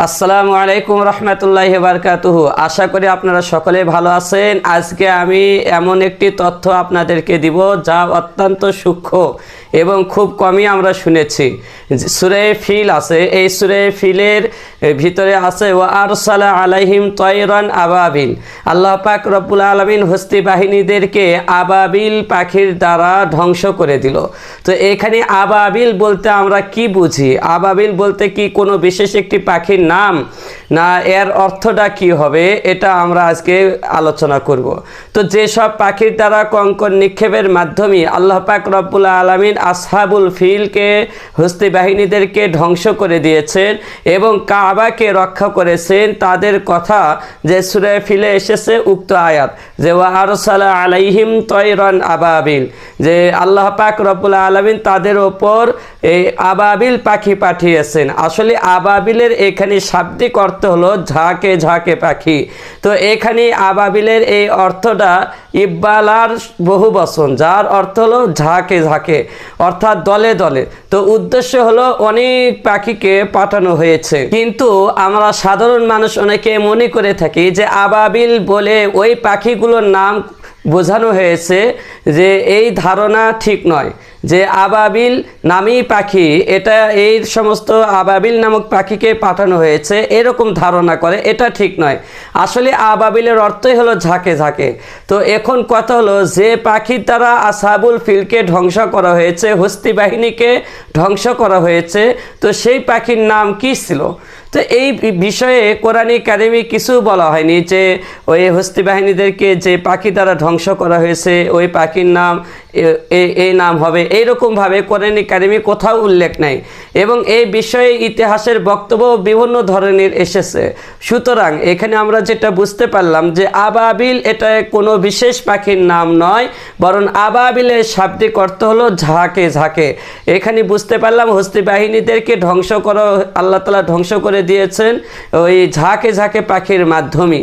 আসসালামু আলাইকুম রহমতুল্লাহি বারকাতুহু। আশা করি আপনারা সকলে ভালো আছেন। আজকে আমি এমন একটি তথ্য আপনাদেরকে দিব যা অত্যন্ত সূক্ষ্ম এবং খুব কমই আমরা শুনেছি। সূরা ফিল আছে, এই সূরা ফিলের ভিতরে আছে ওয়া আরসালা আলাইহিম তয়রান আবাবিল। আল্লাহ পাক রব্বুল আলামিন হস্তি বাহিনীদেরকে আবাবিল পাখির দ্বারা ধ্বংস করে দিল। তো এখানে আবাবিল বলতে আমরা কি বুঝি? আবাবিল বলতে কি কোনো বিশেষ একটি পাখির নাম, না এর অর্থটা কি হবে, এটা আমরা আজকে আলোচনা করব। তো যেসব পাখির দ্বারা কঙ্কর নিক্ষেপের মাধ্যমে আল্লাহ পাক রব্বুল আলামিন আসহাবুল ফিলকে হস্তি বাহিনীদেরকে ধ্বংস করে দিয়েছেন এবং কাবাকে রক্ষা করেছেন, তাদের কথা যে সূরা ফিলে এসেছে উক্ত আয়াত যে ওয়া আরসালা আলাইহিম তয়রান আবাবিল, যে আল্লাহ পাক রব্বুল আলামিন তাদের ওপর এই আবাবিল পাখি পাঠিয়েছেন। আসলে আবাবিলের এখানে শাব্দিক অর্থ হলো ঝাঁকে ঝাঁকে পাখি। তো এখানে আবাবিলের এই অর্থটা ইব্বালার বহু বচন, যার অর্থ হলো ঝাঁকে ঝাঁকে, অর্থাৎ দলে দলে। তো উদ্দেশ্য হলো অনেক পাখিকে পাঠানো হয়েছে। কিন্তু আমরা সাধারণ মানুষ অনেকে মনে করে থাকি যে আবাবিল বলে ওই পাখিগুলোর নাম বোঝানো হয়েছে, যে এই ধারণা ঠিক নয় যে আবাবিল নামী পাখি, এটা এই সমস্ত আবাবিল নামক পাখিকে পাঠানো হয়েছে এরকম ধারণা করে, এটা ঠিক নয়। আসলে আবাবিলের অর্থই হলো ঝাঁকে ঝাঁকে। তো এখন কথা হলো যে পাখির দ্বারা আসহাবুল ফিলকে ধ্বংস করা হয়েছে, হস্তি বাহিনীকে ধ্বংস করা হয়েছে, তো সেই পাখির নাম কি ছিল? তো এই বিষয়ে কোরআনে কারিমে কিছু বলা হয়নি যে ওই হস্তি বাহিনীদেরকে যে পাখি দ্বারা ধ্বংস করা হয়েছে ওই পাখির নাম এই নাম হবে, এইরকমভাবে কোরআনে কারিমে কোথাও উল্লেখ নাই। এবং এই বিষয়ে ইতিহাসের বক্তব্য বিভিন্ন ধরনের এসেছে। সুতরাং এখানে আমরা যেটা বুঝতে পারলাম যে আবাবিল এটা কোনো বিশেষ পাখির নাম নয়, বরং আবাবিলের শাব্দিক অর্থ হলো ঝাঁকে ঝাঁকে। এখানে বুঝতে পারলাম হস্তি বাহিনীদেরকে ধ্বংস করা, আল্লাহ তাআলা ধ্বংস করে দিয়েছেন ওই ঝাঁকে ঝাঁকে পাখির মাধ্যমে।